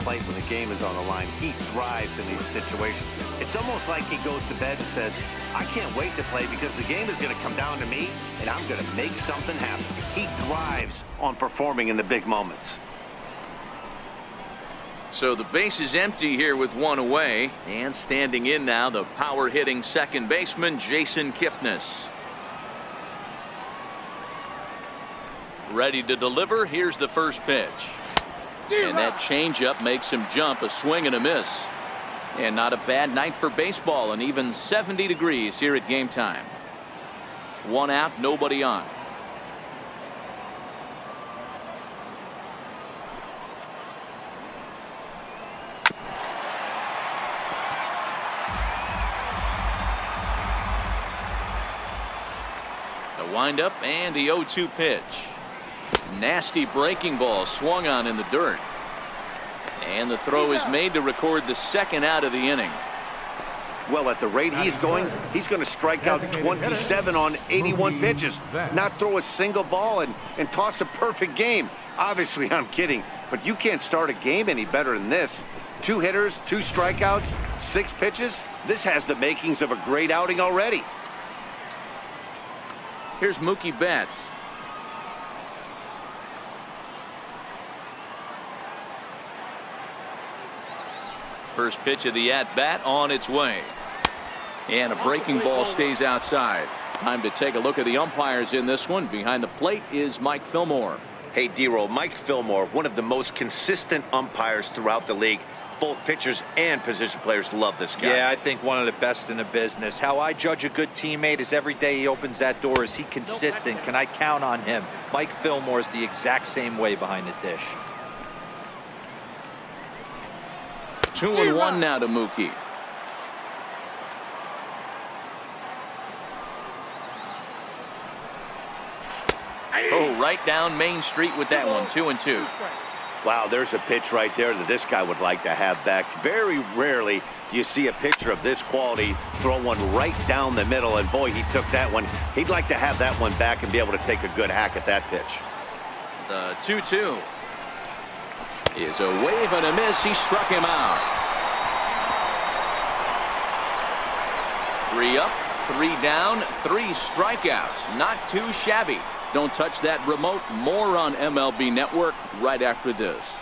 plate when the game is on the line. He thrives in these situations. It's almost like he goes to bed and says, I can't wait to play because the game is going to come down to me, and I'm going to make something happen. He thrives on performing in the big moments. So the base is empty here with one away, and standing in now, the power-hitting second baseman, Jason Kipnis. Ready to deliver. Here's the first pitch. And that changeup makes him jump. A swing and a miss. And not a bad night for baseball, and even 70 degrees here at game time. One out, nobody on. The windup and the 0-2 pitch. Nasty breaking ball swung on in the dirt. And the throw is made to record the second out of the inning. Well, at the rate he's going to strike out 27 on 81 pitches, not throw a single ball and toss a perfect game. Obviously, I'm kidding, but you can't start a game any better than this. 2 hitters, 2 strikeouts, 6 pitches. This has the makings of a great outing already. Here's Mookie Betts. First pitch of the at-bat on its way. And a breaking ball stays outside. Time to take a look at the umpires in this one. Behind the plate is Mike Fillmore. Hey, D-Roll, Mike Fillmore, one of the most consistent umpires throughout the league. Both pitchers and position players love this guy. Yeah, I think one of the best in the business. How I judge a good teammate is every day he opens that door. Is he consistent? Can I count on him? Mike Fillmore is the exact same way behind the dish. 2-1 now to Mookie. Oh, right down Main Street with that one. 2-2. Wow, there's a pitch right there that this guy would like to have back. Very rarely do you see a pitcher of this quality throw one right down the middle, and boy, he took that one. He'd like to have that one back and be able to take a good hack at that pitch. The 2-2 is a wave and a miss. He struck him out. 3 up, 3 down, 3 strikeouts. Not too shabby. Don't touch that remote. More on MLB Network right after this.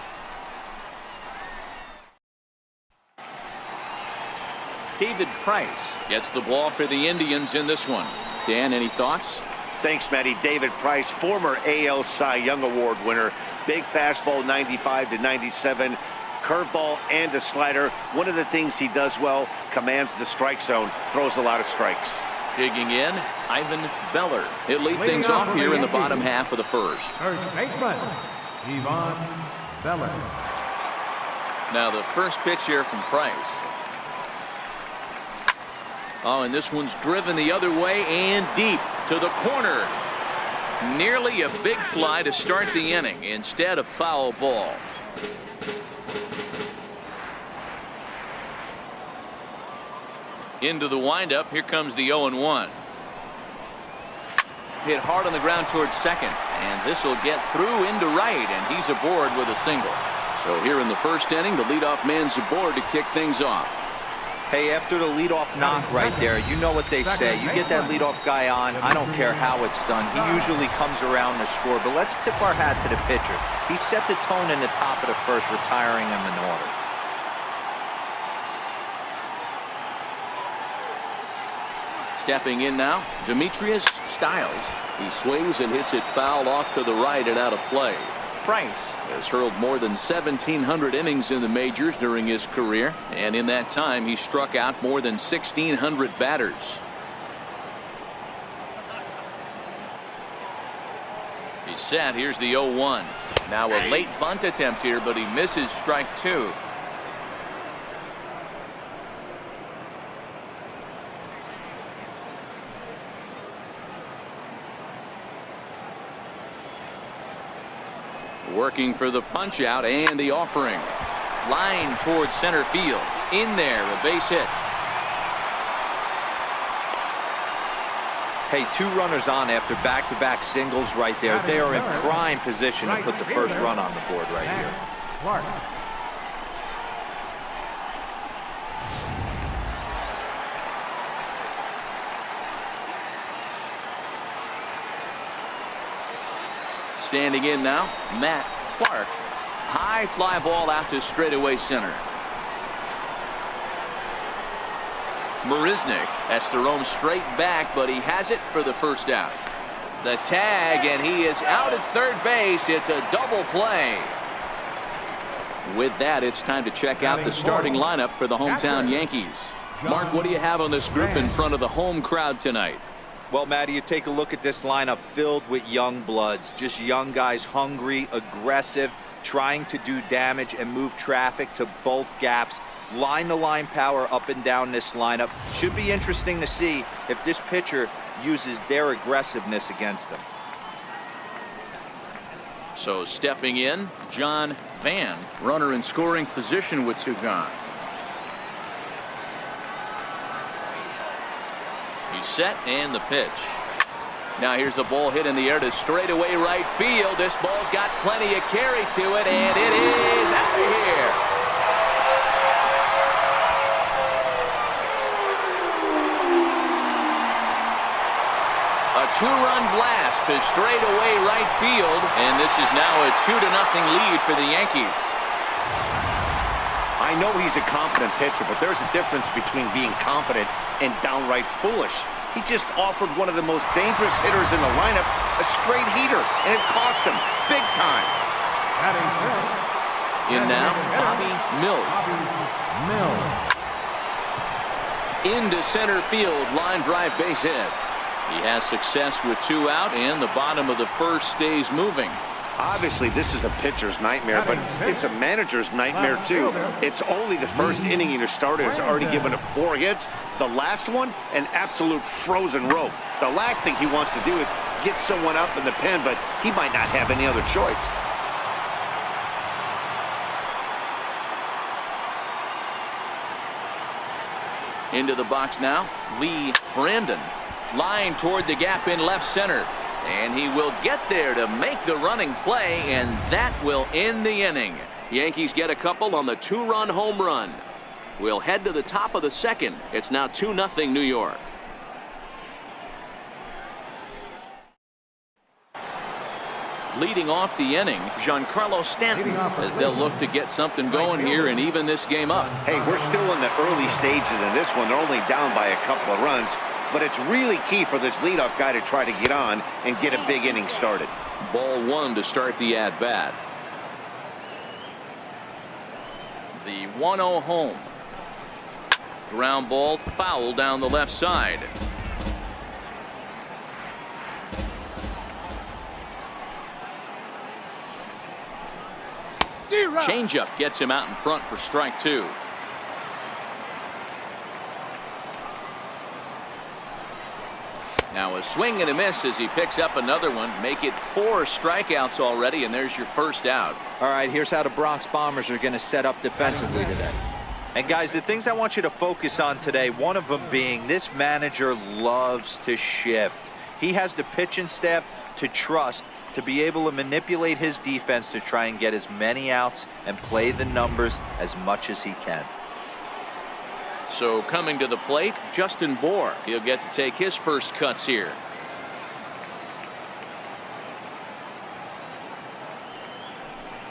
David Price gets the ball for the Indians in this one. Dan, any thoughts? Thanks, Matty. David Price, former AL Cy Young Award winner. Big fastball, 95 to 97. Curveball and a slider. One of the things he does well, commands the strike zone, throws a lot of strikes. Digging in, Ivan Beller. He'll lead things off here in the bottom half of the first. First baseman, Ivan Beller. Now the first pitch here from Price. Oh, and this one's driven the other way and deep to the corner. Nearly a big fly to start the inning. Instead, a foul ball. Into the windup. Here comes the 0-1. Hit hard on the ground towards second, and this will get through into right, and he's aboard with a single. So here in the first inning, the leadoff man's aboard to kick things off. Hey, after the leadoff knock right there, you know what they say. You get that leadoff guy on, I don't care how it's done. He usually comes around to score, but let's tip our hat to the pitcher. He set the tone in the top of the first, retiring him in order. Stepping in now, Demetrius Styles. He swings and hits it foul off to the right and out of play. Price has hurled more than 1,700 innings in the majors during his career, and in that time he struck out more than 1,600 batters. He's set. Here's the 0-1. Now a late bunt attempt here, but he misses strike 2. Working for the punch out and the offering. Line towards center field. In there, a base hit. Hey, 2 runners on after back-to-back singles right there. They are in prime position to put the first run on the board right here. Standing in now, Matt Clark. High fly ball out to straightaway center. Marisnick has to roam straight back, but he has it for the first out. The tag, and he is out at third base. It's a double play. With that, it's time to check out the starting lineup for the hometown Yankees. Mark, what do you have on this group in front of the home crowd tonight? Well, Matty, you take a look at this lineup filled with young bloods, just young guys, hungry, aggressive, trying to do damage and move traffic to both gaps. Line-to-line power up and down this lineup. Should be interesting to see if this pitcher uses their aggressiveness against them. So stepping in, John Van, runner in scoring position with two gone. He's set, and the pitch. Now here's a ball hit in the air to straightaway right field. This ball's got plenty of carry to it, and it is out of here. A two-run blast to straightaway right field, and this is now a 2-0 lead for the Yankees. I know he's a confident pitcher, but there's a difference between being confident and downright foolish. He just offered one of the most dangerous hitters in the lineup a straight heater, and it cost him big time. In now, Bobby Mills. Into center field, line drive base hit. He has success with two out, and the bottom of the first stays moving. Obviously, this is a pitcher's nightmare, but it's a manager's nightmare, too. It's only the first inning your starter has already given up 4 hits. The last one, an absolute frozen rope. The last thing he wants to do is get someone up in the pen, but he might not have any other choice. Into the box now, Lee Brandon. Line toward the gap in left center. And he will get there to make the running play, and that will end the inning. Yankees get a couple on the 2-run home run. We'll head to the top of the second. It's now 2-0 New York. Leading off the inning, Giancarlo Stanton, as they'll look to get something going here and even this game up. Hey, we're still in the early stages in this one. They're only down by a couple of runs. But it's really key for this leadoff guy to try to get on and get a big inning started. Ball one to start the at-bat. The 1-0 home. Ground ball foul down the left side. Changeup gets him out in front for strike two. Now a swing and a miss as he picks up another one. Make it 4 strikeouts already, and there's your first out. All right, here's how the Bronx Bombers are going to set up defensively today. And guys, the things I want you to focus on today, one of them being this manager loves to shift. He has the pitching staff to trust to be able to manipulate his defense to try and get as many outs and play the numbers as much as he can. So coming to the plate, Justin Bour. He'll get to take his first cuts here.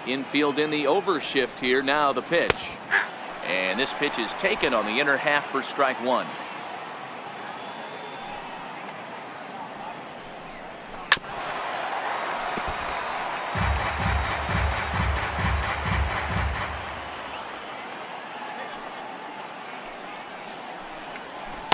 Infield in the overshift here. Now the pitch. And this pitch is taken on the inner half for strike one.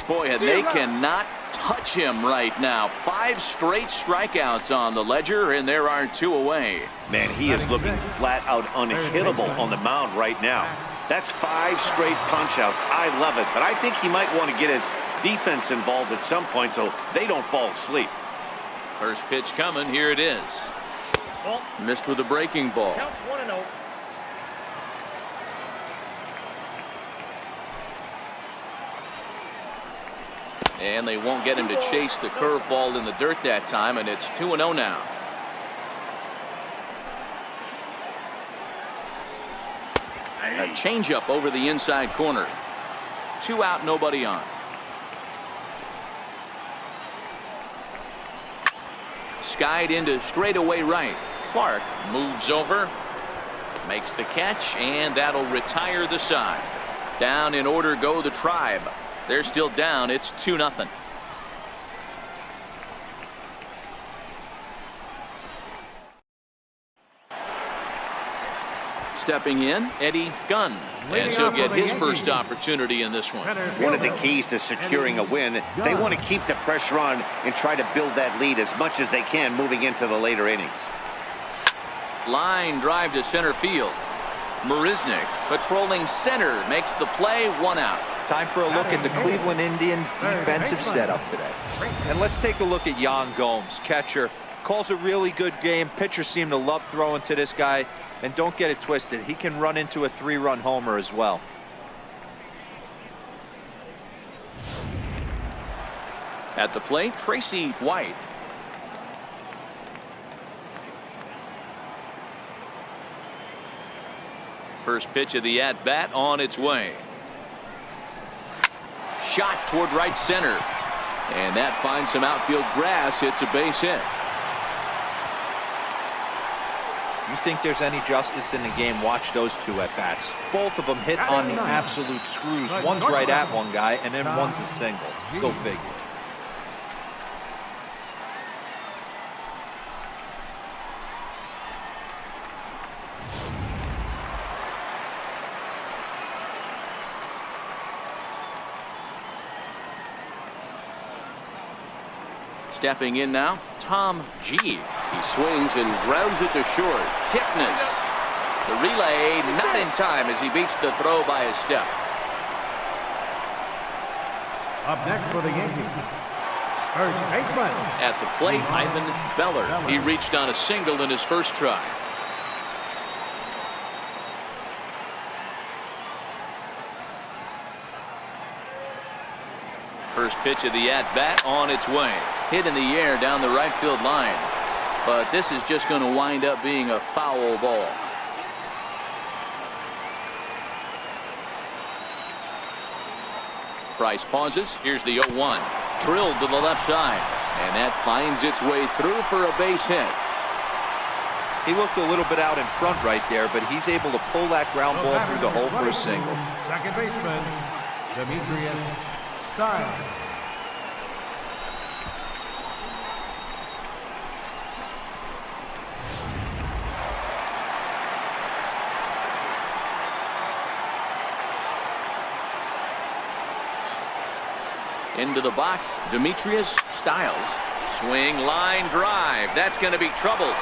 Boy, and they cannot touch him right now. 5 straight strikeouts on the ledger, and there are 2 away. Man, he is looking flat out unhittable on the mound right now. That's 5 straight punch-outs. I love it, but I think he might want to get his defense involved at some point so they don't fall asleep. First pitch coming. Here it is. Missed with a breaking ball. Counts 1-0. And they won't get him to chase the curveball in the dirt that time, and it's 2-0 now. A changeup over the inside corner. 2 out, nobody on. Skied into straightaway right. Clark moves over, makes the catch, and that'll retire the side. Down in order go the Tribe. They're still down. It's 2-0. Stepping in, Eddie Gunn, as he'll get his first opportunity in this one. One of the keys to securing a win, they want to keep the pressure on and try to build that lead as much as they can moving into the later innings. Line drive to center field. Marisnick patrolling center makes the play, 1 out. Time for a look at the Cleveland Indians defensive setup today. And let's take a look at Yan Gomes, catcher. Calls a really good game. Pitchers seem to love throwing to this guy. And don't get it twisted, he can run into a 3-run homer as well. At the plate, Tracy White. First pitch of the at-bat on its way. Shot toward right center. And that finds some outfield grass. It's a base hit. You think there's any justice in the game, watch those two at-bats. Both of them hit on the absolute screws. One's right at one guy, and then one's a single. Go figure. Stepping in now, Tom G. He swings and grounds it to short. Kipnis. The relay not in time as he beats the throw by a step. Up next for the Yankees, first baseman. At the plate, Ivan Beller. He reached on a single in his first try. First pitch of the at-bat on its way. Hit in the air down the right field line. But this is just going to wind up being a foul ball. Price pauses. Here's the 0-1. Drilled to the left side. And that finds its way through for a base hit. He looked a little bit out in front right there, but he's able to pull that ground ball through the hole for a single. Second baseman, Demetrius Stiles. Into the box, Demetrius Stiles. Swing, line drive. That's going to be trouble.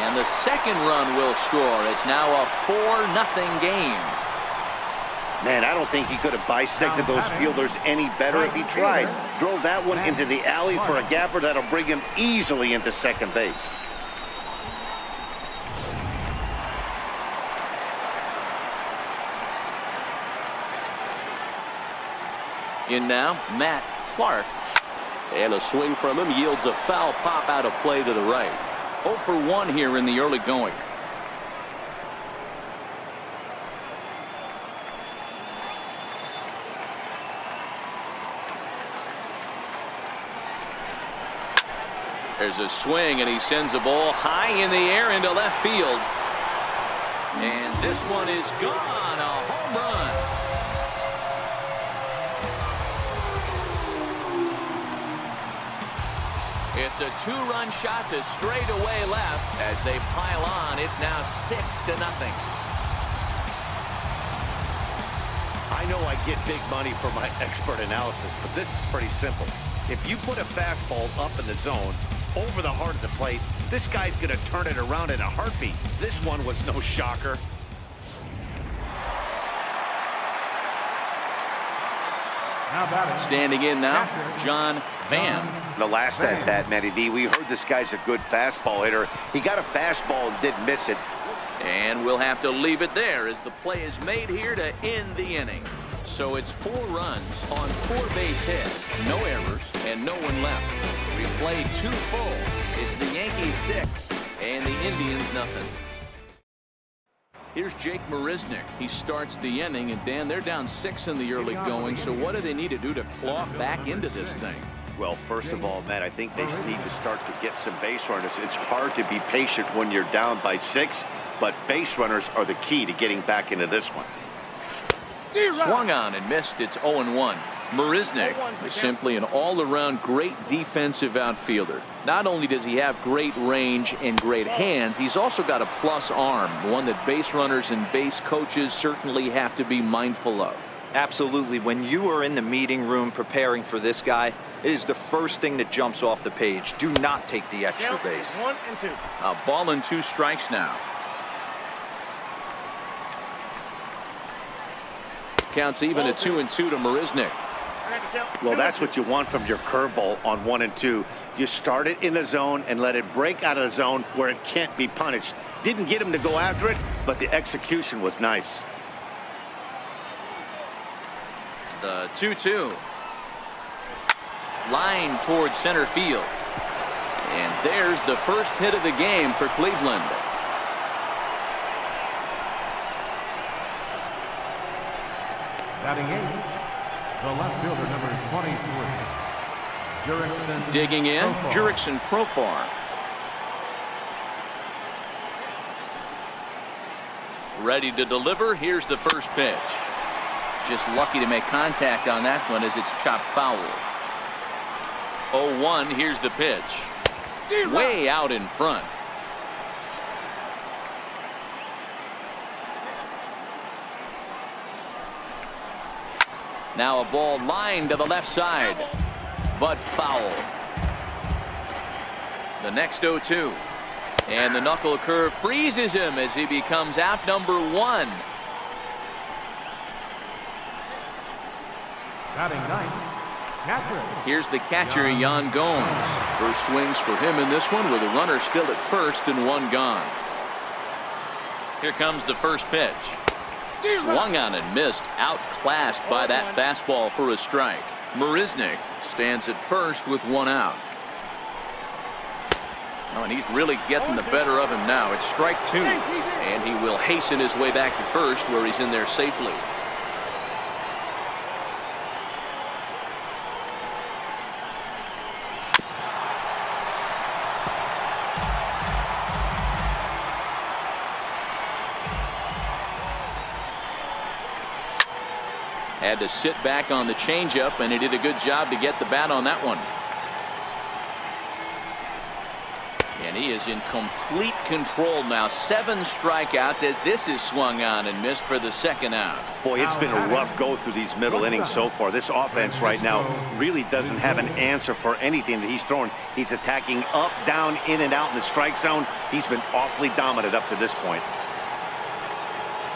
And the second run will score. It's now a 4-0 game. Man, I don't think he could have bisected those fielders any better if he tried. Drove that one into the alley for a gapper that'll bring him easily into second base. In now, Matt Clark. And a swing from him yields a foul pop out of play to the right. 0 for 1 here in the early going. There's a swing, and he sends a ball high in the air into left field. And this one is gone. A home run. It's a 2-run shot to straightaway left. As they pile on, it's now 6-0. I know I get big money for my expert analysis, but this is pretty simple. If you put a fastball up in the zone, over the heart of the plate, this guy's going to turn it around in a heartbeat. This one was no shocker. Standing in now, John Van. The last at bat, Matty D, we heard this guy's a good fastball hitter. He got a fastball and didn't miss it. And we'll have to leave it there as the play is made here to end the inning. So it's 4 runs on 4 base hits, no errors, and no one left. Replay 2 full. It's the Yankees 6 and the Indians nothing. Here's Jake Marisnick. He starts the inning, and Dan, they're down 6 in the early going. So what do they need to do to claw back into this thing? Well, first of all, Matt, I think they need to start to get some base runners. It's hard to be patient when you're down by 6, but base runners are the key to getting back into this one. Swung on and missed. It's 0-1. Marisnick is simply an all-around great defensive outfielder. Not only does he have great range and great hands, he's also got a plus arm, one that base runners and base coaches certainly have to be mindful of. Absolutely. When you are in the meeting room preparing for this guy, it is the first thing that jumps off the page. Do not take the extra base. 1 and 2. A ball and 2 strikes now. Counts even at 2-2 to Marisnick. Well, that's what you want from your curveball on 1 and 2. You start it in the zone and let it break out of the zone where it can't be punished. Didn't get him to go after it, but the execution was nice. The 2-2. Line towards center field. And there's the first hit of the game for Cleveland. Batting 8, the left fielder, number 23. Digging in, Profar. Jurickson Profar. Ready to deliver. Here's the first pitch. Just lucky to make contact on that one as it's chopped foul. 0-1. Here's the pitch. Way out in front. Now a ball lined to the left side, but foul. The next 0-2. And the knuckle curve freezes him as he becomes out number 1. Batting 9, catcher. Here's the catcher, Yan Gomes. First swings for him in this one with a runner still at first and 1 gone. Here comes the first pitch. Swung on and missed, outclassed by that fastball for a strike. Marisnick stands at first with 1 out. Oh, and he's really getting the better of him now. It's strike 2, and he will hasten his way back to first where he's in there safely. Had to sit back on the changeup, and he did a good job to get the bat on that one. And he is in complete control now. 7 strikeouts as this is swung on and missed for the 2nd out. Boy, it's been a rough go through these middle innings so far. This offense right now really doesn't have an answer for anything that he's throwing. He's attacking up, down, in and out in the strike zone. He's been awfully dominant up to this point.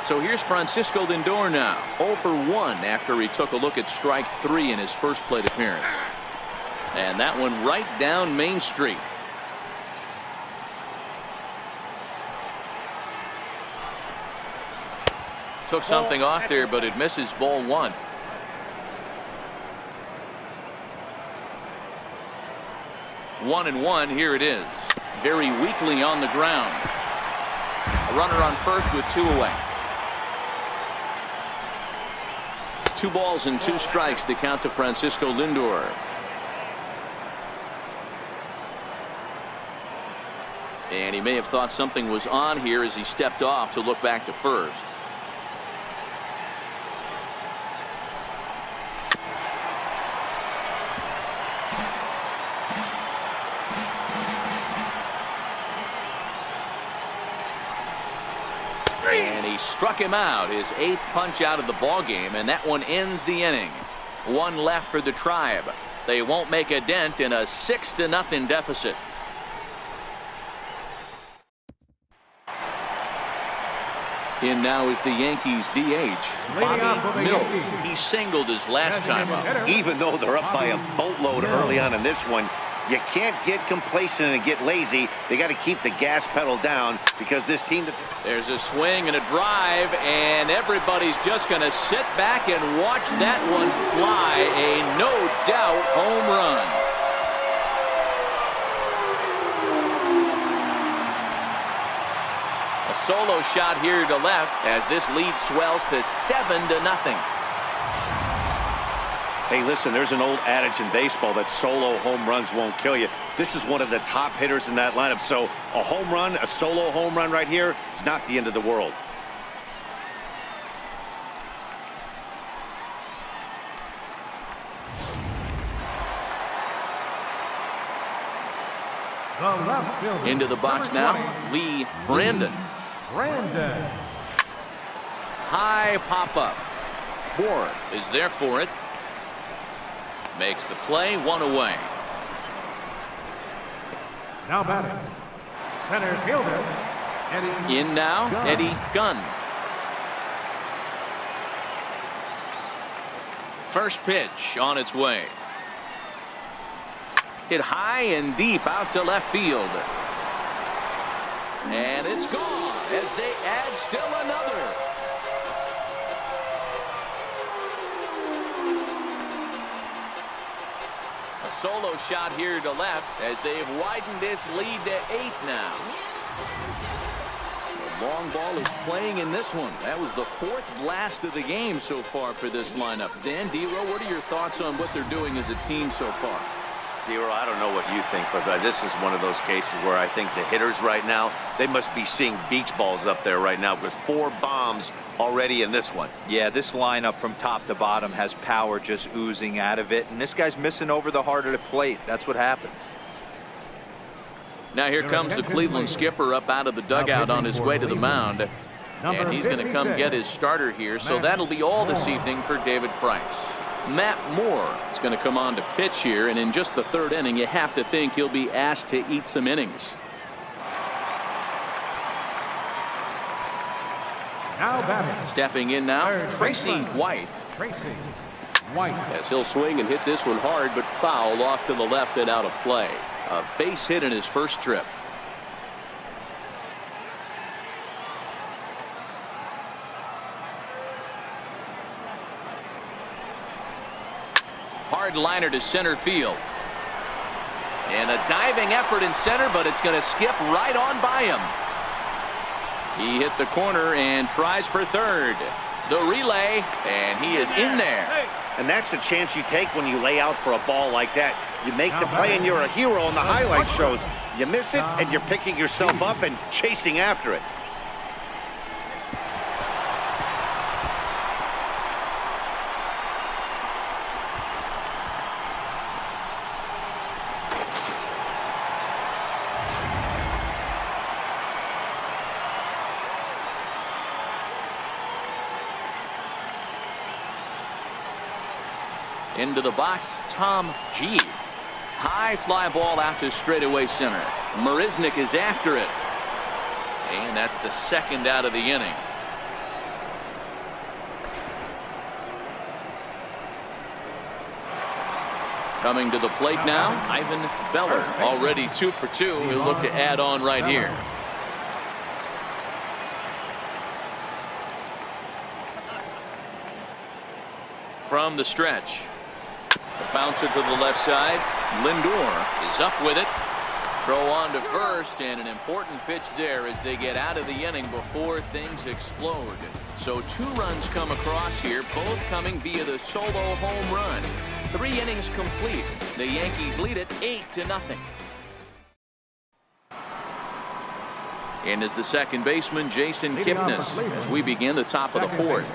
So here's Francisco Lindor now, 0 for 1 after he took a look at strike 3 in his first plate appearance. And that one right down Main Street. Took something off there, but it misses. Ball 1. One and 1. Here it is. Very weakly on the ground. A runner on first with 2 away. 2 balls and 2 strikes to count to Francisco Lindor. And he may have thought something was on here as he stepped off to look back to first. And he struck him out, his 8th punch out of the ball game, and that one ends the inning. 1 left for the Tribe. They won't make a dent in a 6-0 deficit. In now is the Yankees DH, Bobby Mills. He singled his last time up. Even though they're up by a boatload early on in this one, you can't get complacent and get lazy. They got to keep the gas pedal down because this team... There's a swing and a drive, and everybody's just going to sit back and watch that one fly. A no-doubt home run. A solo shot here to left as this lead swells to 7-0. Hey, listen, there's an old adage in baseball that solo home runs won't kill you. This is one of the top hitters in that lineup. So a home run, a solo home run right here is not the end of the world. The left fielder. Into the box now, Lee Brandon. Brandon. High pop-up. Moore is there for it. Makes the play, 1 away. Now batting. Center fielder. Eddie. In now, Gunn. Eddie Gunn. First pitch on its way. Hit high and deep out to left field. And it's gone as they add still another. A solo shot here to left as they've widened this lead to 8 now. The long ball is playing in this one. That was the 4th blast of the game so far for this lineup. Dan, D-Row, what are your thoughts on what they're doing as a team so far? Zero, I don't know what you think, but this is one of those cases where I think the hitters right now, they must be seeing beach balls up there right now because 4 bombs already in this one. Yeah, this lineup from top to bottom has power just oozing out of it, and this guy's missing over the heart of the plate. That's what happens. Now here comes the Cleveland skipper up out of the dugout on his way to the mound. And he's going to come get his starter here, so that'll be all this evening for David Price. Matt Moore is going to come on to pitch here, and in just the 3rd inning, you have to think he'll be asked to eat some innings. Now batting. Stepping in now, Tracy White. Tracy White. As he'll swing and hit this one hard, but foul off to the left and out of play. A base hit in his first trip. Hard liner to center field. And a diving effort in center, but it's going to skip right on by him. He hit the corner and tries for third. The relay, and he is in there. And that's the chance you take when you lay out for a ball like that. You make the play and you're a hero on the highlight shows. You miss it and you're picking yourself up and chasing after it. Into the box, Tom G. High fly ball out to straightaway center. Marisnick is after it. And that's the 2nd out of the inning. Coming to the plate now, Ivan Beller. Already 2 for 2. He'll look to add on right here. From the stretch. The bouncer to the left side. Lindor is up with it. Throw on to first, and an important pitch there as they get out of the inning before things explode. So 2 runs come across here, both coming via the solo home run. 3 innings complete. The Yankees lead it 8-0. And as the second baseman, Jason Kipnis, as we begin the top of the 4th.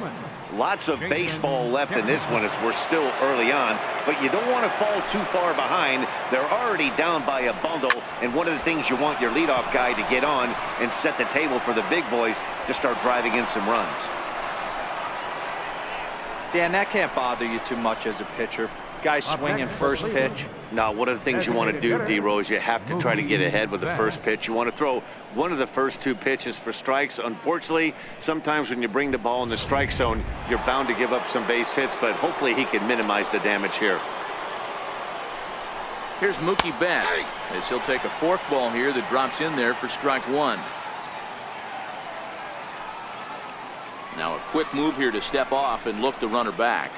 Lots of baseball left in this one as we're still early on, but you don't want to fall too far behind. They're already down by a bundle, and one of the things you want your leadoff guy to get on and set the table for the big boys to start driving in some runs. Dan, that can't bother you too much as a pitcher. Guy swinging first pitch. Now, one of the things you want to do, D-Rose, you have to try to get ahead with the first pitch. You want to throw one of the first 2 pitches for strikes. Unfortunately, sometimes when you bring the ball in the strike zone, you're bound to give up some base hits, but hopefully he can minimize the damage here. Here's Mookie Betts as he'll take a forkball here that drops in there for strike 1. Now a quick move here to step off and look the runner back.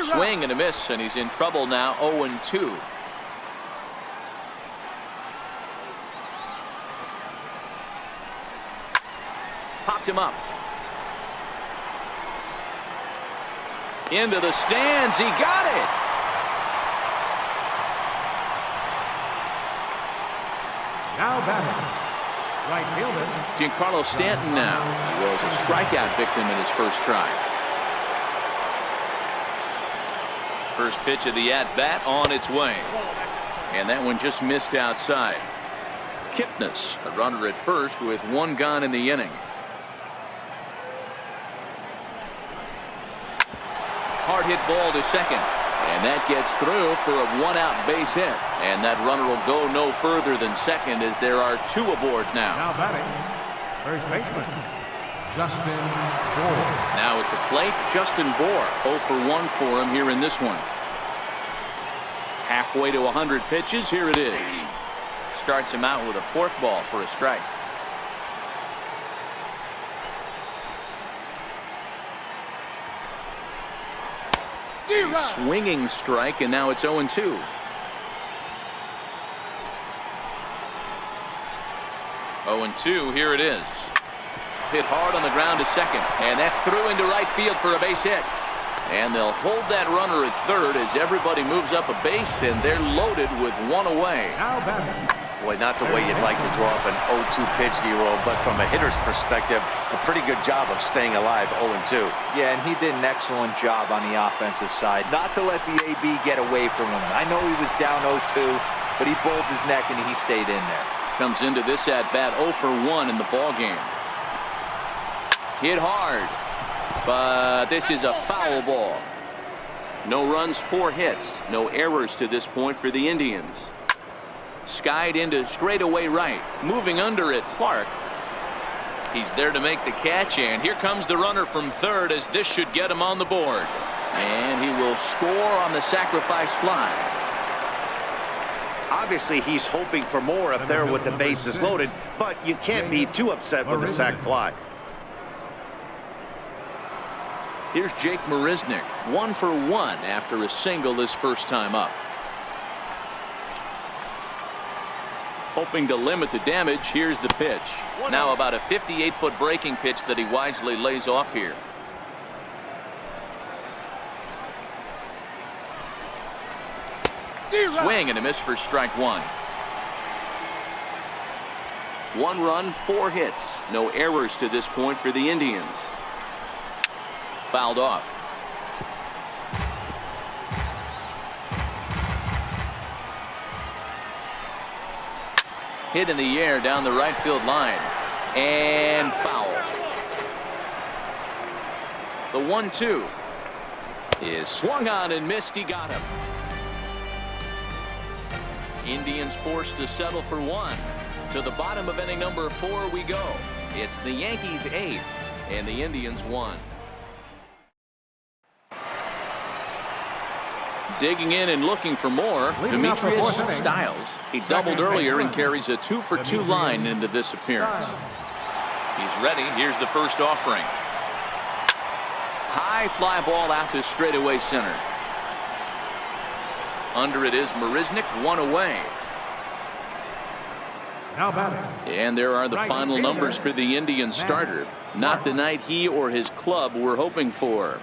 Swing and a miss, and he's in trouble now. 0-2. picked him up. Into the stands. He got it. Now batting, right fielder. Giancarlo Stanton now. He was a strikeout victim in his first try. First pitch of the at-bat on its way. And that one just missed outside. Kipnis, a runner at first with one gone in the inning. Hard hit ball to second. And that gets through for a one-out base hit. And that runner will go no further than second as there are two aboard now. Now batting, first baseman, Justin Bohr. Now at the plate, Justin Bohr. 0 for 1 for him here in this one. Halfway to 100 pitches. Here it is. Starts him out with a forkball for a strike. Swinging strike, and now it's 0-2. Here it is. Hit hard on the ground to second, and that's through into right field for a base hit. And they'll hold that runner at third as everybody moves up a base, and they're loaded with one away. Now batting. Boy, not the way you'd like to draw up an 0-2 pitch, D-Roll, but from a hitter's perspective, a pretty good job of staying alive 0-2. Yeah, and he did an excellent job on the offensive side. Not to let the AB get away from him. I know he was down 0-2, but he bowled his neck and he stayed in there. Comes into this at-bat 0 for 1 in the ballgame. Hit hard, but this is a foul ball. No runs, 4 hits. No errors to this point for the Indians. Skied into straightaway right. Moving under it, Clark. He's there to make the catch, and here comes the runner from third as this should get him on the board. And he will score on the sacrifice fly. Obviously, he's hoping for more up there with the bases loaded, but you can't be too upset with the sac fly. Here's Jake Marisnick, 1 for 1 after a single his first time up. Hoping to limit the damage, here's the pitch. Now about a 58-foot breaking pitch that he wisely lays off here. Swing and a miss for strike 1. 1 run, 4 hits. No errors to this point for the Indians. Fouled off. Hit in the air down the right field line. And foul. The 1-2 is swung on and missed. He got him. Indians forced to settle for 1. To the bottom of inning number 4 we go. It's the Yankees 8 and the Indians 1. Digging in and looking for more, Demetrius Styles. He doubled earlier and carries a 2 for 2 line into this appearance. He's ready. Here's the first offering. High fly ball out to straightaway center. Under it is Marisnick, 1 away. Now batting. And there are the final numbers for the Indians starter. Not the night he or his club were hoping for.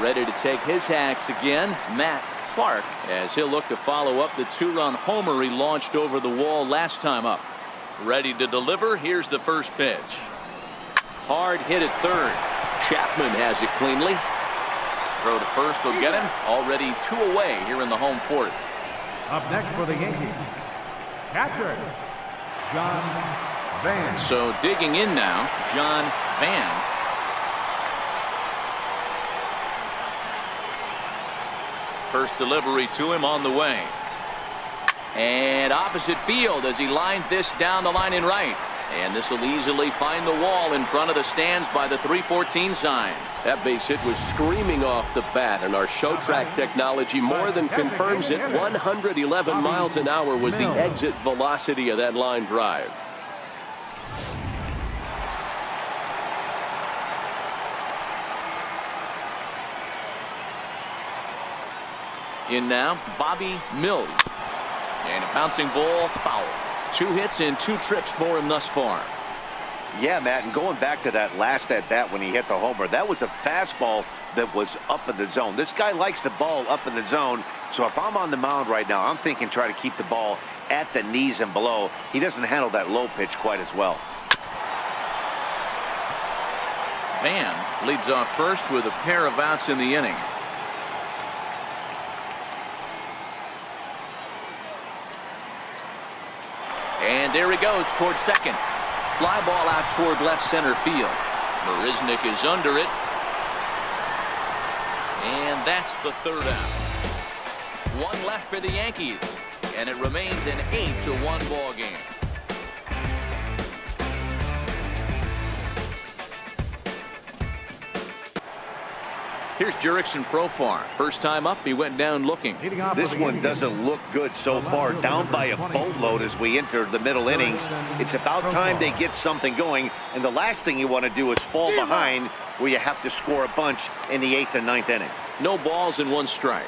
Ready to take his hacks again, Matt Clark, as he'll look to follow up the 2-run homer he launched over the wall last time up. Ready to deliver. Here's the first pitch. Hard hit at third. Chapman has it cleanly. Throw to first will get him. Already 2 away here in the home 4th. Up next for the Yankees, catcher, John Van. So digging in now, John Van. First delivery to him on the way. And opposite field as he lines this down the line in right. And this will easily find the wall in front of the stands by the 314 sign. That base hit was screaming off the bat, and our show track technology more than confirms it. 111 miles an hour was the exit velocity of that line drive. In now, Bobby Mills. And a bouncing ball, foul. 2 hits and 2 trips for him thus far. Yeah, Matt, and going back to that last at-bat when he hit the homer, that was a fastball that was up in the zone. This guy likes the ball up in the zone, so if I'm on the mound right now, I'm thinking try to keep the ball at the knees and below. He doesn't handle that low pitch quite as well. Van leads off first with a pair of outs in the inning. And there he goes toward second. Fly ball out toward left center field. Marisnick is under it. And that's the 3rd out. 1 left for the Yankees. And it remains an 8-1 ball game. Here's Jurickson Profar. First time up, he went down looking. This one doesn't look good so far. Down by a boatload as we enter the middle innings. It's about time they get something going. And the last thing you want to do is fall behind where you have to score a bunch in the 8th and 9th inning. No balls and 1 strike.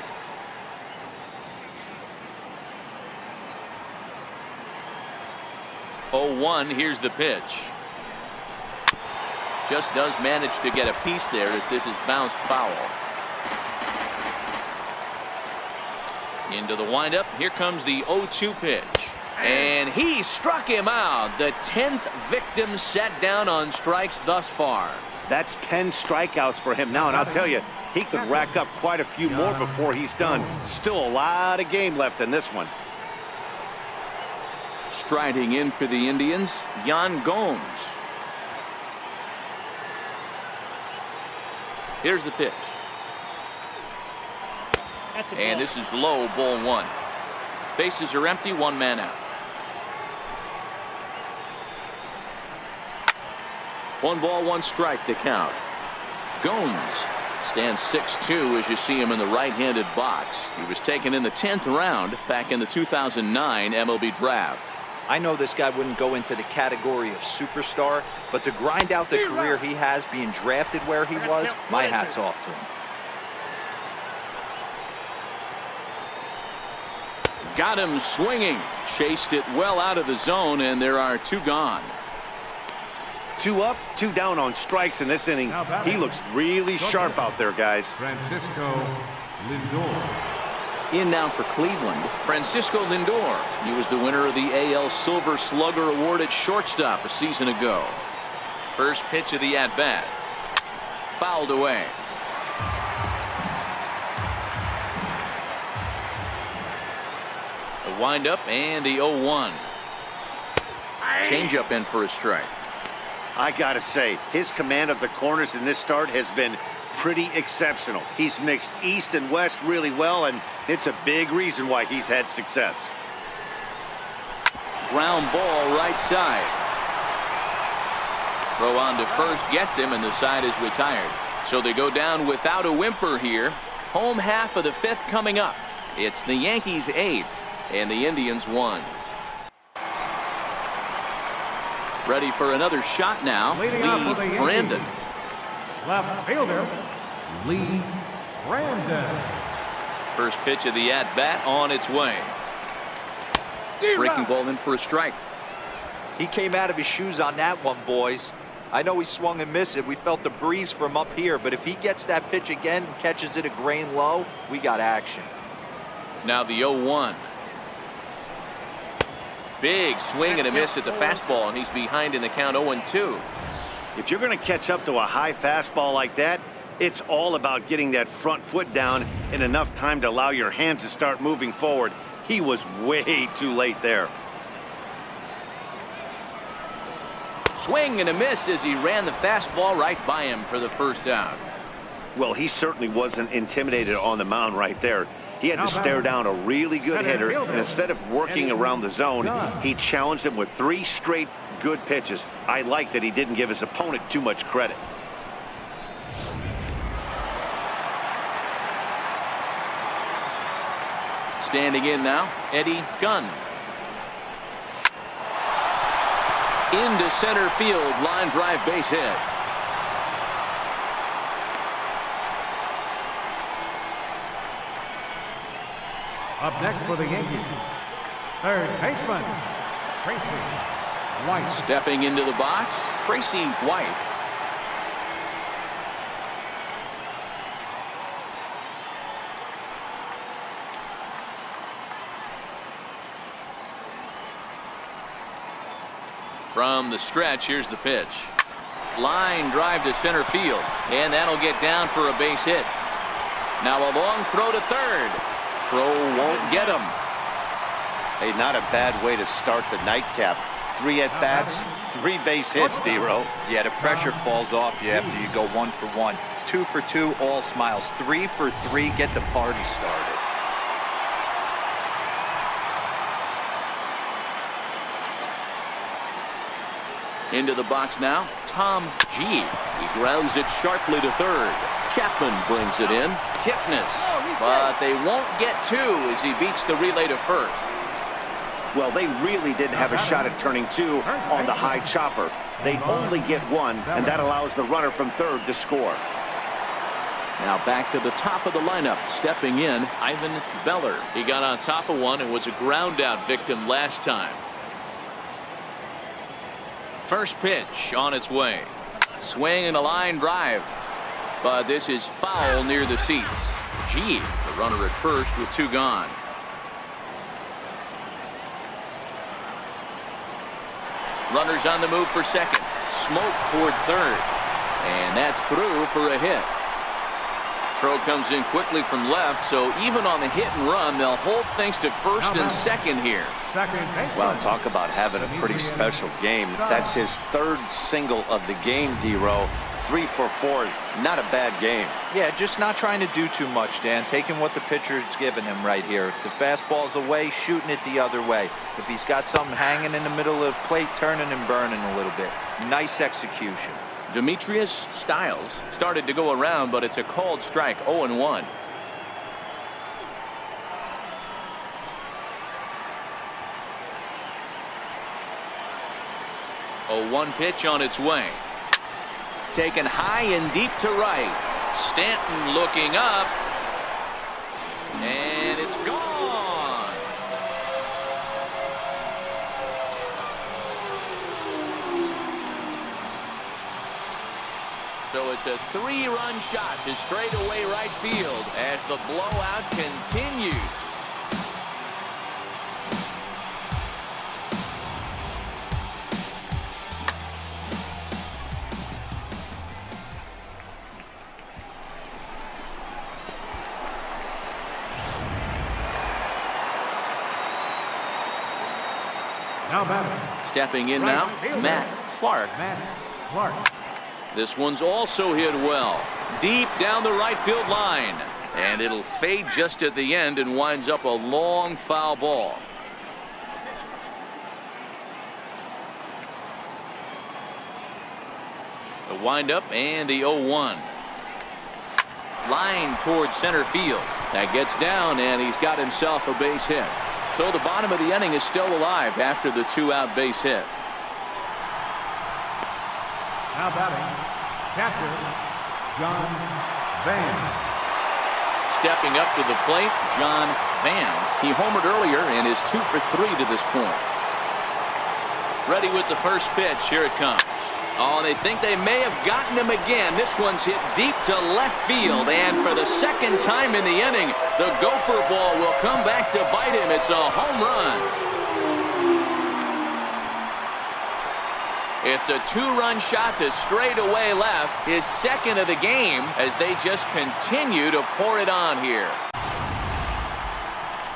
Oh, 1. Here's the pitch. Just does manage to get a piece there as this is bounced foul. Into the windup. Here comes the 0-2 pitch. And he struck him out. The 10th victim set down on strikes thus far. That's 10 strikeouts for him now, and I'll tell you, he could rack up quite a few more before he's done. Still a lot of game left in this one. Striding in for the Indians, Yan Gomes. Here's the pitch. And this is low, ball 1. Bases are empty, 1 man out. 1 ball, 1 strike to count. Gomes stands 6'2" as you see him in the right-handed box. He was taken in the 10th round back in the 2009 MLB draft. I know this guy wouldn't go into the category of superstar, but to grind out the career he has being drafted where he was, my hat's off to him. Got him swinging. Chased it well out of the zone, and there are 2 gone. 2 up, 2 down on strikes in this inning. He looks really sharp out there, guys. Francisco Lindor. In now for Cleveland, Francisco Lindor. He was the winner of the AL Silver Slugger Award at shortstop a season ago. First pitch of the at-bat. Fouled away. The windup and the 0-1. Changeup in for a strike. I gotta say, his command of the corners in this start has been pretty exceptional. He's mixed east and west really well, and it's a big reason why he's had success. Ground ball right side. Throw on to first gets him, and the side is retired. So they go down without a whimper here. Home half of the 5th coming up. It's the Yankees 8 and the Indians 1. Ready for another shot now. Lee Brandon. Left fielder, Lee Brandon. First pitch of the at-bat on its way. Breaking ball in for a strike. He came out of his shoes on that one, boys. I know he swung and missed it. We felt the breeze from up here, but if he gets that pitch again and catches it a grain low, we got action. Now the 0-1. Big swing and a miss at the fastball, and he's behind in the count 0-2. If you're going to catch up to a high fastball like that, it's all about getting that front foot down in enough time to allow your hands to start moving forward. He was way too late there. Swing and a miss as he ran the fastball right by him for the first out. Well, he certainly wasn't intimidated on the mound right there. He had to stare down a really good hitter, and instead of working around the zone, he challenged him with 3 straight good pitches. I like that he didn't give his opponent too much credit. Standing in now, Eddie Gunn. Into center field, line drive base hit. Up next for the Yankees, Third baseman, Tracy White. Stepping into the box, Tracy White. From the stretch, here's the pitch. Line drive to center field, and that'll get down for a base hit. Now a long throw to third. Throw won't get him. Hey, not a bad way to start the nightcap. 3 at-bats, 3 base hits, D-Row. Yeah, the pressure falls off you after you go 1 for 1. 2 for 2, all smiles. 3 for 3, get the party started. Into the box now, Tom G. He grounds it sharply to third. Chapman brings it in. Kipnis, but they won't get 2 as he beats the relay to first. Well, they really didn't have a shot at turning 2 on the high chopper. They only get 1, and that allows the runner from third to score. Now back to the top of the lineup. Stepping in, Ivan Beller. He got on top of one and was a ground out victim last time. First pitch on its way. Swing and a line drive. But this is foul near the seats. G, the runner at first with 2 gone. Runners on the move for second. Smoke toward third. And that's through for a hit. Throw comes in quickly from left, so even on the hit and run, they'll hold things to first and second here. Well, talk about having a pretty special game. That's his 3rd single of the game, D-Row. 3 for 4, not a bad game. Yeah, just not trying to do too much, Dan. Taking what the pitcher's giving him right here. If the fastball's away, shooting it the other way. If he's got something hanging in the middle of the plate, turning and burning a little bit. Nice execution. Demetrius Styles started to go around, but it's a called strike. 0-1. A 1 pitch on its way. Taken high and deep to right. Stanton looking up. And it's gone. So it's a 3-run shot to straightaway right field as the blowout continues. Now batting. Stepping in now, Matt Clark. This one's also hit well. Deep down the right field line. And it'll fade just at the end and winds up a long foul ball. The windup and the 0-1. Line towards center field. That gets down, and he's got himself a base hit. So the bottom of the inning is still alive after the 2-out base hit. Now batting, catcher, John Van. Stepping up to the plate, John Van. He homered earlier and is 2 for 3 to this point. Ready with the first pitch. Here it comes. Oh, they think they may have gotten him again. This one's hit deep to left field, and for the 2nd time in the inning, the gopher ball will come back to bite him. It's a home run. It's a 2-run shot to straightaway left, his 2nd of the game, as they just continue to pour it on here.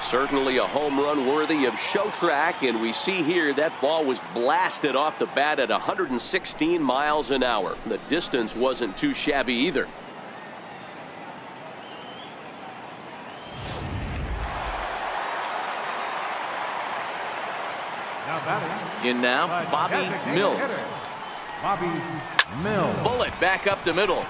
Certainly a home run worthy of show track, and we see here that ball was blasted off the bat at 116 miles an hour. The distance wasn't too shabby either. Now batting. In now, Bobby Mills. Bobby Mills. Bullet back up the middle.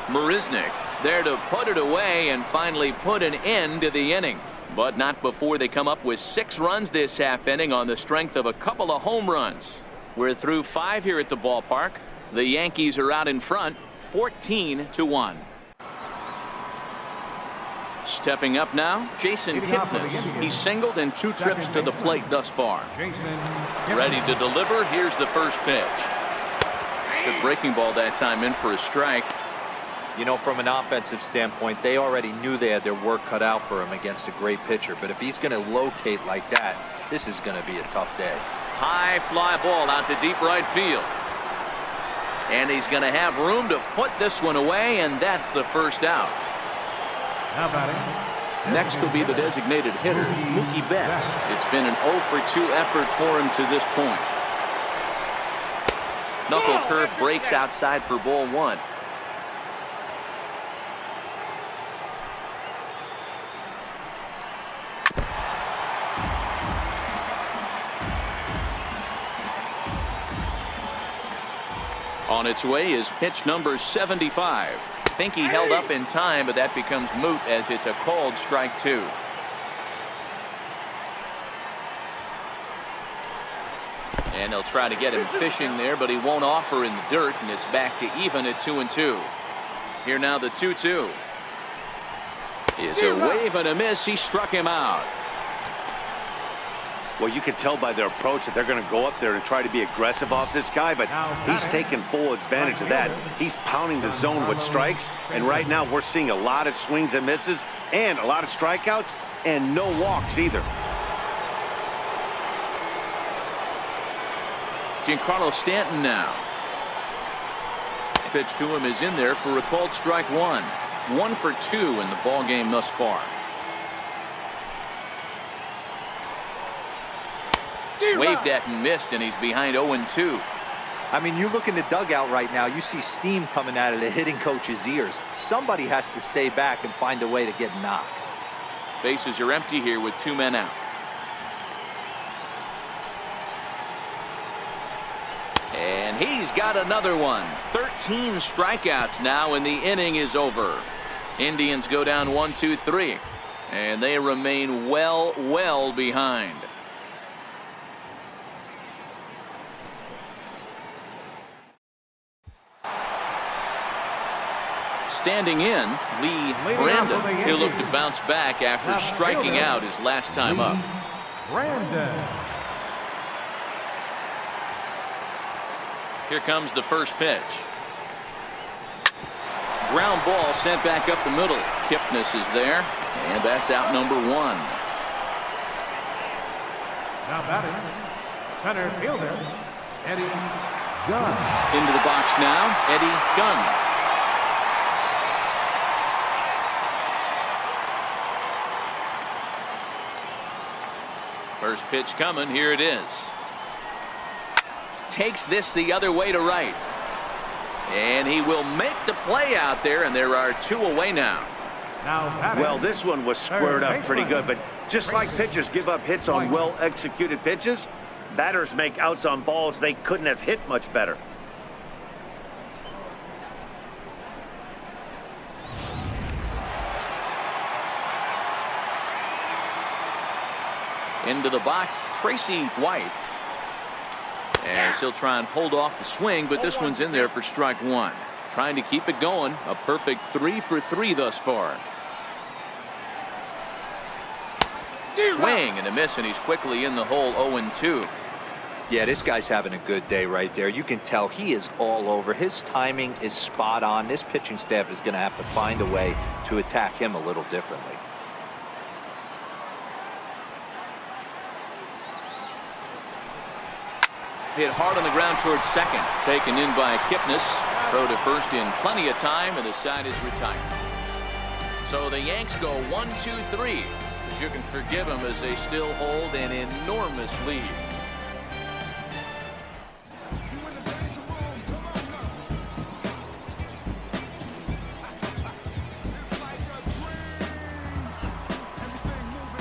Marisnick is there to put it away and finally put an end to the inning. But not before they come up with 6 runs this half inning on the strength of a couple of home runs. We're through 5 here at the ballpark. The Yankees are out in front, 14-1. Stepping up now, Jason Kipnis. He's singled in 2 trips to the plate thus far. Ready to deliver. Here's the first pitch. Good breaking ball that time, in for a strike. You know, from an offensive standpoint, they already knew they had their work cut out for him against a great pitcher. But if he's going to locate like that, this is going to be a tough day. High fly ball out to deep right field. And he's going to have room to put this one away, and that's the first out. Now batting. Next will be the designated hitter, Mookie Betts. It's been an 0 for 2 effort for him to this point. Knuckle curve breaks outside for ball 1. On its way is pitch number 75. Think he held up in time, but that becomes moot as it's a called strike 2. And they'll try to get him fishing there, but he won't offer in the dirt, and it's back to even at 2-2. Here now the 2-2. Is a wave and a miss. He struck him out. Well, you can tell by their approach that they're going to go up there and try to be aggressive off this guy, but he's taking full advantage of that. He's pounding the zone with strikes, and right now we're seeing a lot of swings and misses and a lot of strikeouts and no walks either. Giancarlo Stanton now. Pitch to him is in there for a called strike 1. 1 for 2 in the ball game thus far. Waved at and missed, and he's behind 0-2. I mean, you look in the dugout right now, you see steam coming out of the hitting coach's ears. Somebody has to stay back and find a way to get knocked. Bases are empty here with 2 men out. And he's got another one. 13 strikeouts now, and the inning is over. Indians go down 1-2-3, and they remain well behind. Standing in, Lee Brandon. He'll look to bounce back after striking out his last time up. Brandon. Here comes the first pitch. Ground ball sent back up the middle. Kipnis is there, and that's out number 1. Now batting. Center fielder, Eddie Gunn. Into the box now, Eddie Gunn. First pitch coming. Here it is. Takes this the other way to right. And he will make the play out there, and there are 2 away now. Well, this one was squared up pretty good, but just like pitchers give up hits on well-executed pitches, batters make outs on balls they couldn't have hit much better. Into the box, Tracy White. As he'll try and hold off the swing, but this one's in there for strike 1. Trying to keep it going. A perfect 3 for 3 thus far. Swing and a miss, and he's quickly in the hole. 0-2. Yeah, this guy's having a good day right there. You can tell he is all over. His timing is spot on. This pitching staff is going to have to find a way to attack him a little differently. Hit hard on the ground towards second. Taken in by Kipnis. Throw to first in plenty of time, and the side is retired. So the Yanks go 1-2-3. But you can forgive them as they still hold an enormous lead.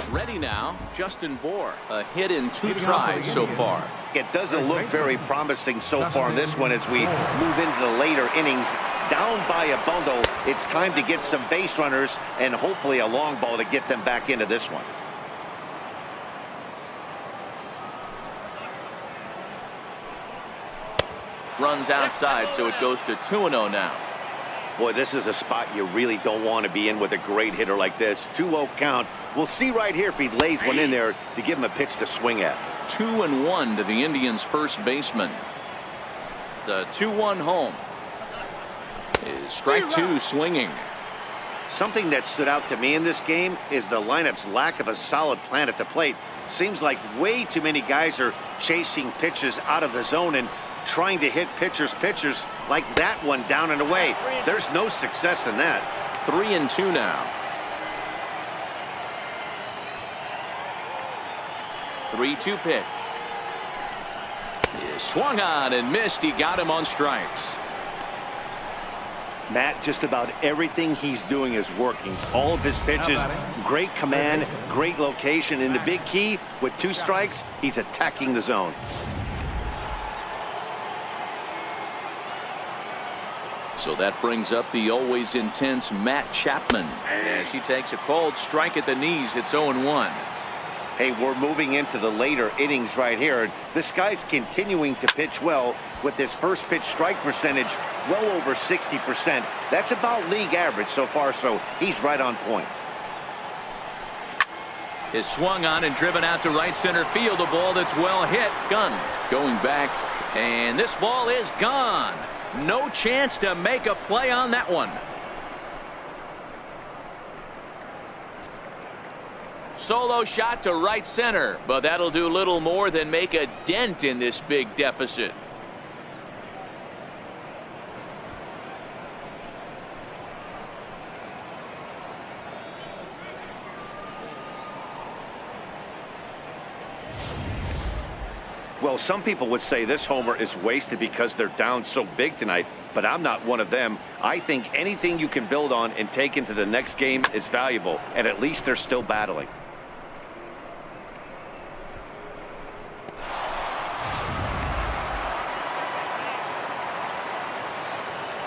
Ready now, Justin Bour. A hit in 2 tries so far. It doesn't look very promising so far in this one as we move into the later innings. Down by a bundle, it's time to get some base runners and hopefully a long ball to get them back into this one. Runs outside, so it goes to 2-0 now. Boy, this is a spot you really don't want to be in with a great hitter like this. 2-0 count. We'll see right here if he lays one in there to give him a pitch to swing at. 2-1 to the Indians' first baseman. The 2-1 home is strike two swinging. Something that stood out to me in this game is the lineup's lack of a solid plan at the plate. Seems like way too many guys are chasing pitches out of the zone and trying to hit pitchers like that one down and away. There's no success in that. 3-2 now. 3-2 pitch. He swung on and missed. He got him on strikes. Matt, just about everything he's doing is working. All of his pitches, great command, great location. And the big key, with 2 strikes, he's attacking the zone. So that brings up the always intense Matt Chapman as he takes a called strike at the knees. It's 0-1. Hey, we're moving into the later innings right here. This guy's continuing to pitch well with his first pitch strike percentage well over 60%. That's about league average so far, so he's right on point. Is swung on and driven out to right center field. A ball that's well hit. Gunn going back, and this ball is gone. No chance to make a play on that one. Solo shot to right center, but that'll do little more than make a dent in this big deficit. Well, some people would say this homer is wasted because they're down so big tonight, but I'm not one of them. I think anything you can build on and take into the next game is valuable, and at least they're still battling.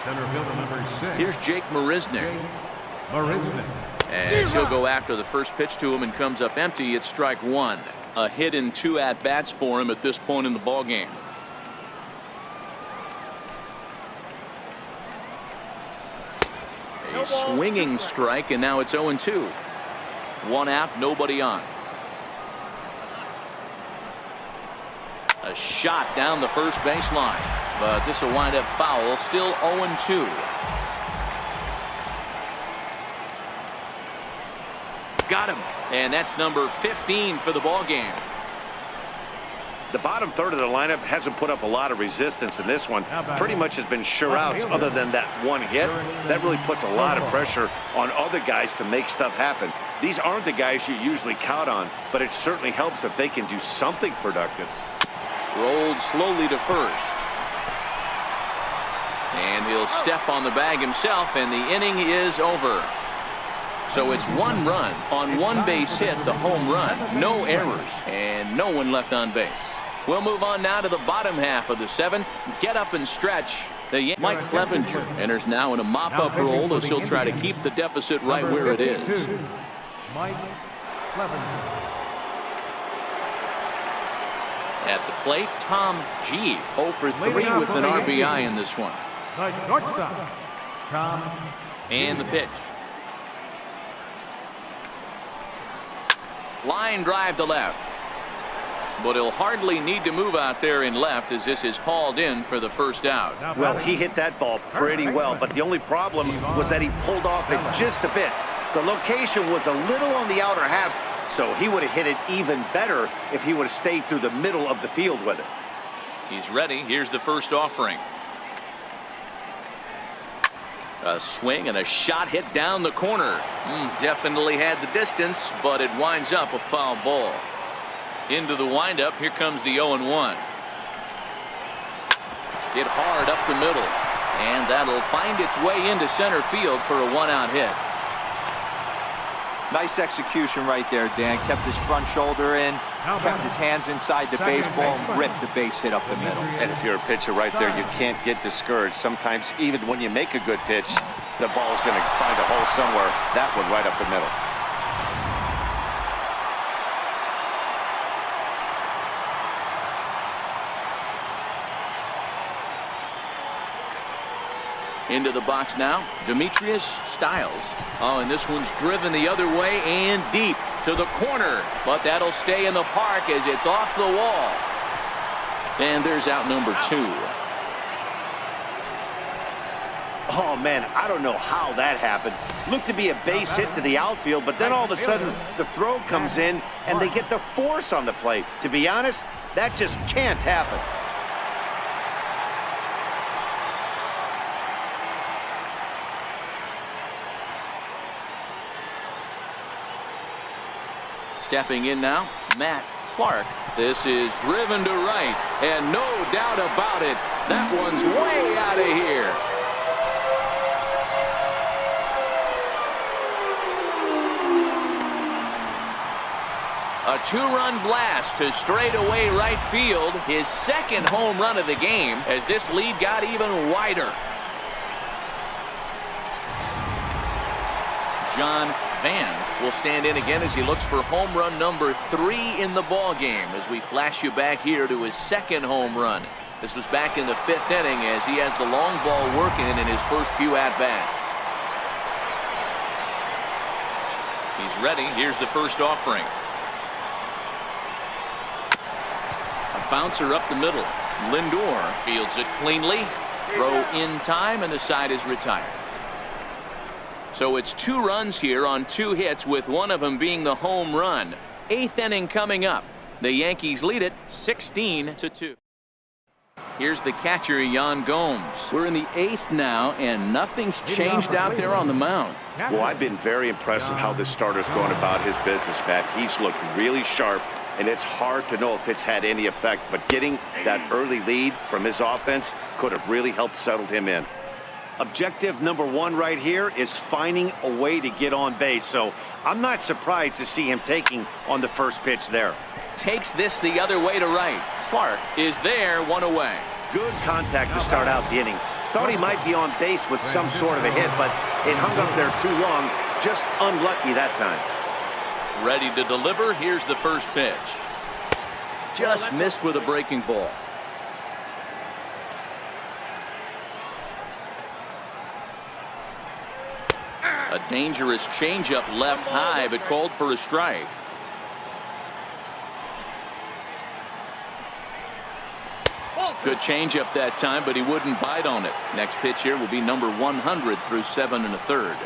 Center fielder number 6. Here's Jake Marisnick. As he'll go after the first pitch to him and comes up empty. It's strike 1. A hit in 2 at-bats for him at this point in the ball game. A swinging strike, and now it's 0-2. 1 out, nobody on. A shot down the first baseline, but this will wind up foul. Still 0-2. Got him, and that's number 15 for the ball game. The bottom third of the lineup hasn't put up a lot of resistance in this one. Pretty much has been sure outs other than that one hit. That really puts a lot of pressure on other guys to make stuff happen. These aren't the guys you usually count on, but it certainly helps if they can do something productive. Rolled slowly to first. And he'll step on the bag himself, and the inning is over. So it's 1 run on 1 base hit, the home run. No errors, and no one left on base. We'll move on now to the bottom half of the 7th. Get up and stretch. Mike Clevenger enters now in a mop-up role as he'll try to keep the deficit right where it is. Mike Clevenger. At the plate, Tom G. 0 for 3 with an RBI in this one. The shortstop, Tom. And the pitch. Line drive to left. But he'll hardly need to move out there in left as this is hauled in for the first out. Well, he hit that ball pretty well, but the only problem was that he pulled off it just a bit. The location was a little on the outer half, so he would have hit it even better if he would have stayed through the middle of the field with it. He's ready. Here's the first offering. A swing and a shot hit down the corner. Definitely had the distance, but it winds up a foul ball. Into the windup, here comes the 0-1. Hit hard up the middle, and that'll find its way into center field for a 1-out hit. Nice execution right there, Dan. Kept his front shoulder in, kept his hands inside the baseball, and ripped the base hit up the middle. And if you're a pitcher right there, you can't get discouraged. Sometimes even when you make a good pitch, the ball's going to find a hole somewhere. That one right up the middle. Into the box now, Demetrius Styles. Oh, and this one's driven the other way and deep to the corner. But that'll stay in the park as it's off the wall. And there's out number 2. Oh, man, I don't know how that happened. Looked to be a base hit to the outfield, but then all of a sudden the throw comes in and they get the force on the plate. To be honest, that just can't happen. Stepping in now, Matt Clark. This is driven to right, and no doubt about it, that one's way out of here. A 2-run blast to straightaway right field, his second home run of the game as this lead got even wider. John Van will stand in again as he looks for home run number 3 in the ball game as we flash you back here to his second home run. This was back in the 5th inning as he has the long ball working in his first few at-bats. He's ready. Here's the first offering. A bouncer up the middle. Lindor fields it cleanly. Throw in time, and the side is retired. So it's 2 runs here on 2 hits, with one of them being the home run. 8th inning coming up. The Yankees lead it 16-2. Here's the catcher, Yan Gomes. We're in the 8th now, and nothing's changed out there on the mound. Well, I've been very impressed with how this starter's going about his business, Matt. He's looked really sharp, and it's hard to know if it's had any effect, but getting that early lead from his offense could have really helped settle him in. Objective number 1 right here is finding a way to get on base, so I'm not surprised to see him taking on the first pitch there. Takes this the other way to right. Clark is there, 1 away. Good contact to start out the inning. Thought he might be on base with some sort of a hit, but it hung up there too long. Just unlucky that time. Ready to deliver. Here's the first pitch. Just missed with a breaking ball. A dangerous changeup left high, but called for a strike. Good changeup that time, but he wouldn't bite on it. Next pitch here will be number 100 through 7 1/3.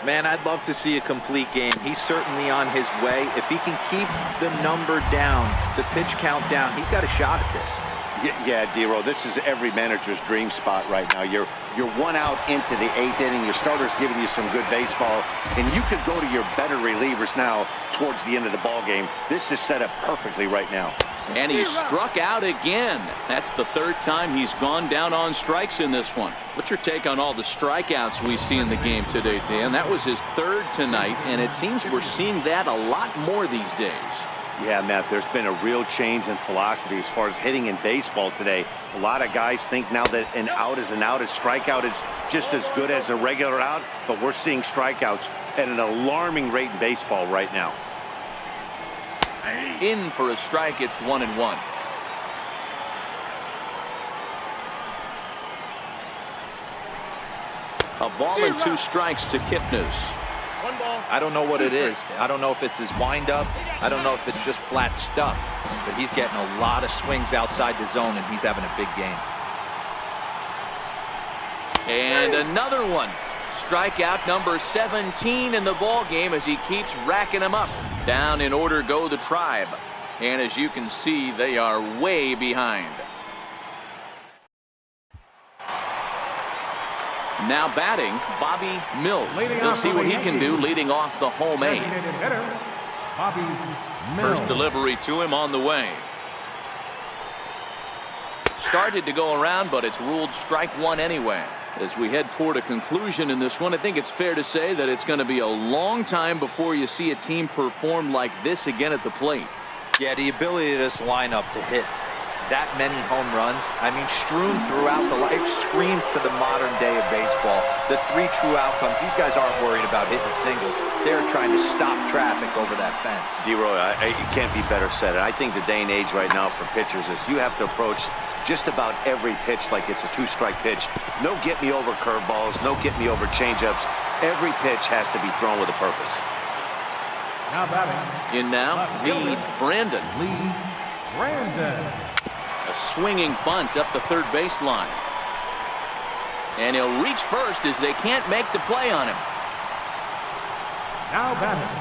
Man, I'd love to see a complete game. He's certainly on his way. If he can keep the number down, the pitch count down, he's got a shot at this. Yeah, D-Row, this is every manager's dream spot right now. You're 1 out into the 8th inning. Your starter's giving you some good baseball, and you could go to your better relievers now towards the end of the ball game. This is set up perfectly right now. And he struck out again. That's the 3rd time he's gone down on strikes in this one. What's your take on all the strikeouts we see in the game today, Dan? That was his 3rd tonight, and it seems we're seeing that a lot more these days. Yeah, Matt, there's been a real change in philosophy as far as hitting in baseball today. A lot of guys think now that an out is an out, a strikeout is just as good as a regular out, but we're seeing strikeouts at an alarming rate in baseball right now. In for a strike, it's 1-1. A ball and 2 strikes to Kipnis. I don't know what it is. I don't know if it's his windup. I don't know if it's just flat stuff. But he's getting a lot of swings outside the zone, and he's having a big game. And another one. Strikeout number 17 in the ball game as he keeps racking them up. Down in order go the Tribe. And as you can see, they are way behind. Now batting, Bobby Mills. We'll see what he can do leading off the home 8. First delivery to him on the way. Started to go around, but it's ruled strike 1 anyway. As we head toward a conclusion in this one, I think it's fair to say that it's going to be a long time before you see a team perform like this again at the plate. Yeah, the ability of this lineup to hit that many home runs, I mean, strewn throughout the life, screams to the modern day of baseball. The 3 true outcomes. These guys aren't worried about hitting singles. They're trying to stop traffic over that fence. D-Roy, it can't be better said. I think the day and age right now for pitchers is you have to approach just about every pitch like it's a 2-strike pitch. No get-me-over curveballs, no get-me-over changeups. Every pitch has to be thrown with a purpose. Now batting. In now, Lee Brandon. A swinging bunt up the third baseline. And he'll reach first as they can't make the play on him. Now batting.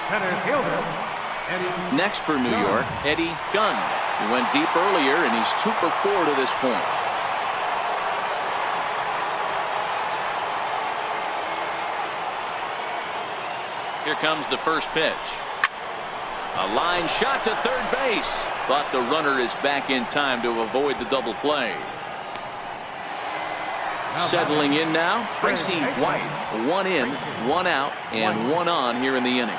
Center fielder, Eddie. Next for New York, Eddie Gunn. He went deep earlier, and he's 2 for 4 to this point. Here comes the first pitch. A line shot to third base, but the runner is back in time to avoid the double play. Settling in now, Tracy White. 1 in, 1 out, and 1 on here in the inning.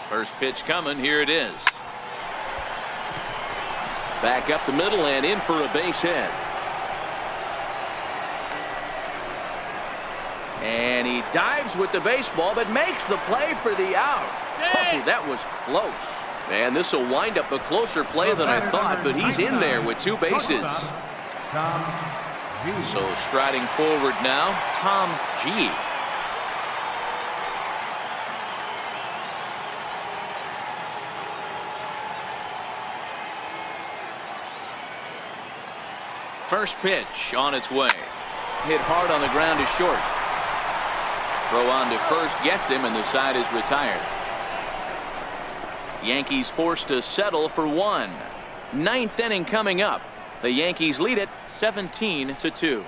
First pitch coming, here it is. Back up the middle and in for a base hit. And he dives with the baseball, but makes the play for the out. Oh, that was close. Man, this will wind up a closer play than I thought, but he's in there with 2 bases. So striding forward now, Tom G. First pitch on its way. Hit hard on the ground to short. Throw on to first gets him, and the side is retired. Yankees forced to settle for 1. 9th inning coming up. The Yankees lead it 17-2.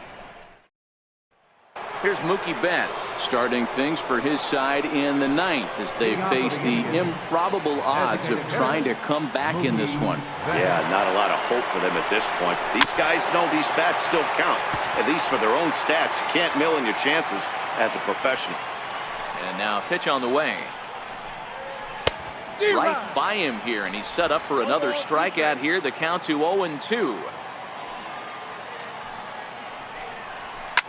Here's Mookie Betts starting things for his side in the 9th as they face the improbable odds of trying to come back in this one. Yeah, not a lot of hope for them at this point. These guys know these bats still count, at least for their own stats. You can't mill in your chances as a professional. And now pitch on the way. Right by him here, and he's set up for another strikeout here. The count to 0-2.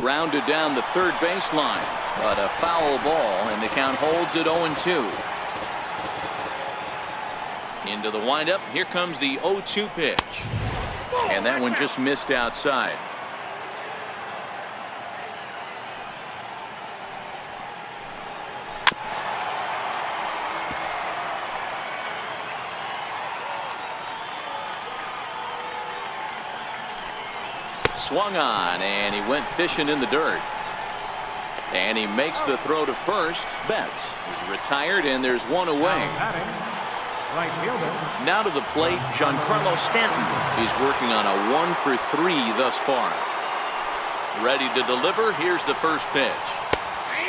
Rounded down the third baseline, but a foul ball, and the count holds at 0-2. Into the windup. Here comes the 0-2 pitch, and that one just missed outside. Swung on, and he went fishing in the dirt. And he makes the throw to first. Betts is retired, and there's 1 away. Right fielder. Now to the plate, Giancarlo Stanton. He's working on a 1 for 3 thus far. Ready to deliver. Here's the first pitch.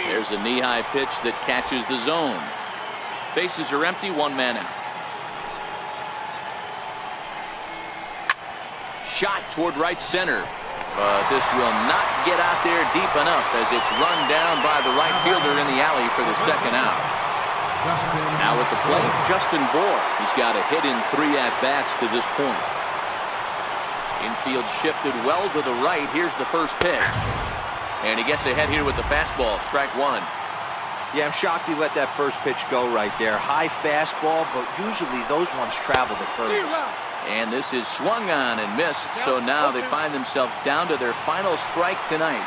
There's a knee-high pitch that catches the zone. Bases are empty, 1 man out. Shot toward right center. But this will not get out there deep enough as it's run down by the right fielder in the alley for the second out. Now at the plate, Justin Bour. He's got a hit in 3 at-bats to this point. Infield shifted well to the right. Here's the first pitch. And he gets ahead here with the fastball. Strike 1. Yeah, I'm shocked he let that first pitch go right there. High fastball, but usually those ones travel the furthest. And this is swung on and missed, so now they find themselves down to their final strike tonight.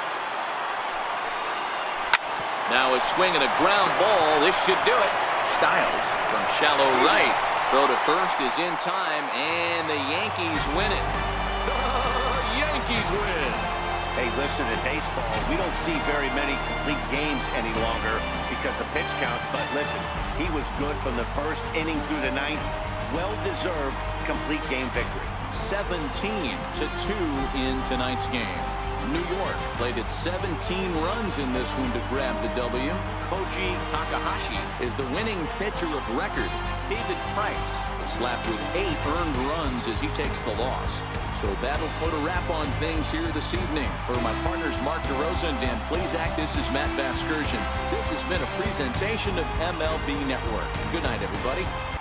Now a swing and a ground ball. This should do it. Styles from shallow right. Throw to first is in time, and the Yankees win it. The Yankees win. Hey, listen, in baseball, we don't see very many complete games any longer because of pitch counts, but listen, he was good from the first inning through the 9th. Well-deserved complete game victory. 17-2 in tonight's game. New York played at 17 runs in this one to grab the W. KOJI Takahashi is the winning pitcher of record. David Price is slapped with 8 earned runs as he takes the loss. So that'll put a wrap on things here this evening. For my partners Mark DeRosa and Dan Plezak, this is Matt Vasgersian. This has been a presentation of MLB Network. Good night, everybody.